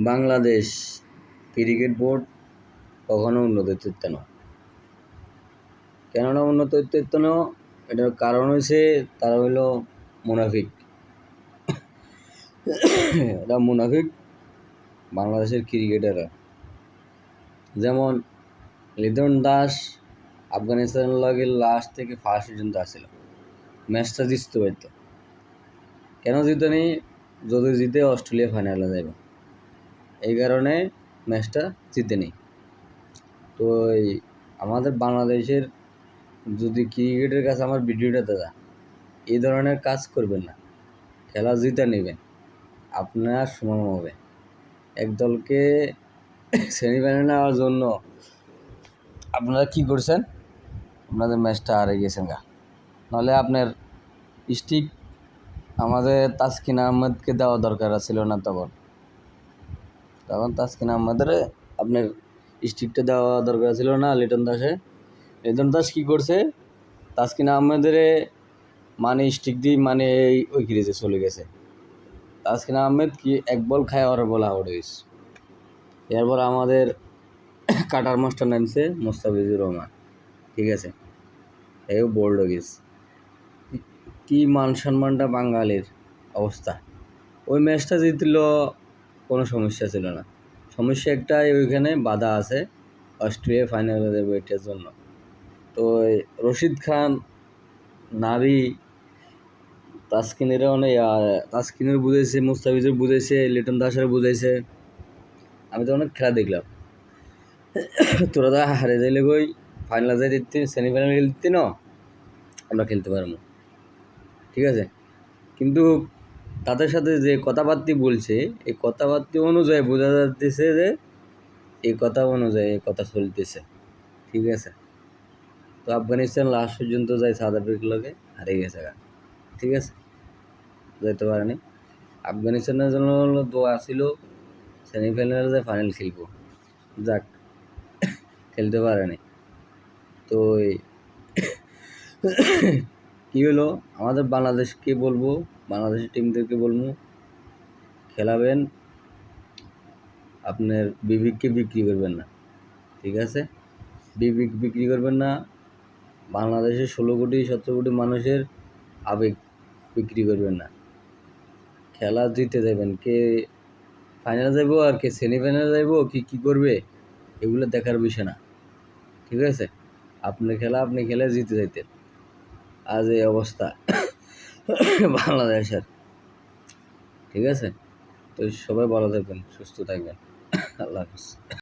Bangladesh cricket board কখনো উন্নত হইতে না। কেননা উন্নত হইতে না, এটার কারণ হয়েছে তারা হইল মুনাফিক। এরা মুনাফিক বাংলাদেশের ক্রিকেটাররা। যেমন লিটন দাস আফগানিস্তানের লগে লাস্ট থেকে ফার্স্ট পর্যন্ত আসছিল, ম্যাচটা জিততে পারত। কেন জিতেনি? যদি জিতে অস্ট্রেলিয়া ফাইনালে যাবে, এই কারণে ম্যাচটা জিতেনি। তো আমাদের বাংলাদেশের যদি ক্রিকেটের কাছে আমার ভিডিওটা দাদা এই ধরনের কাজ করবেন না। খেলা জিতে নেবেন, আপনার সময় হবে। এক দলকে সেমিফাইনালে নেওয়ার জন্য আপনারা কি করছেন? আপনাদের ম্যাচটা হারে গেছেন গা। নাহলে আপনার স্টিক আমাদের তাসকিন আহমেদকে দেওয়া দরকার ছিল না। তখন তাসকিন আহমেদের আপনার স্টিকটা দেওয়া দরকার ছিল না। লিটন দাস কী করছে? তাসকিন আহমেদের মানে স্টিক দিয়ে মানে ওই ক্রিজে চলে গেছে। তাসকিন আহমেদ কি এক বল খায়, ওর বল আউট হয়েছে। এরপর আমাদের কাটার মাস্টার নামছে মোস্তাফিজুর রহমান, ঠিক আছে, এও বোল্ড হয়ে গেছে। কি মান সম্মানটা বাঙালির অবস্থা। ওই ম্যাচটা জিতল, কোনো সমস্যা ছিল না। সমস্যা একটাই, ওইখানে বাধা আছে, অস্ট্রেলিয়া ফাইনালে যাবে এটার জন্য। তো রশিদ খান, নাবি, তাসকিনের বুঝাইছে, মুস্তাফিজুর বুঝাইছে, লিটন দাসের বুঝাইছে। আমি তো অনেক খেলা দেখলাম। তোরা তো হারে যাইলে গই ফাইনালে যাই দিতে, সেমিফাইনালে খেলতে না, আমরা খেলতে পারবো, ঠিক আছে। কিন্তু তাদের সাথে যে কথাবার্তা বলছে, এই কথাবার্তা অনুযায়ী বোঝা যাচ্ছে যে এই কথা অনুযায়ী এই কথা চলতেছে, ঠিক আছে। তো আফগানিস্তান লাস্ট পর্যন্ত যায়, সাউথ আফ্রিকার লগে হারিয়ে গেছে, ঠিক আছে, যেতে পারেনি। আফগানিস্তানের জন্য দোয়া ছিল সেমিফাইনালে যায় ফাইনাল খেলবো, যাক খেলতে পারেনি। তো কী হলো, আমাদের বাংলাদেশকে বলবো, বাংলাদেশের টিমদেরকে বলবো, খেলাবেন, আপনার বিবেককে বিক্রি করবেন না, ঠিক আছে। বিবেক বিক্রি করবেন না। বাংলাদেশের 16-17 কোটি মানুষের আবেগ বিক্রি করবেন না। খেলা জিতে যাবেন, কে ফাইনালে যাবো আর কে সেমিফাইনালে যাবো, কী করবে, এগুলো দেখার বিষয় না, ঠিক আছে। আপনি খেলে জিতে যাইতেন। আজ এই অবস্থা বাংলাদেশের, ঠিক আছে। তো সবাই ভালো থাকবেন, সুস্থ থাকবেন। আল্লাহ হাফিজ।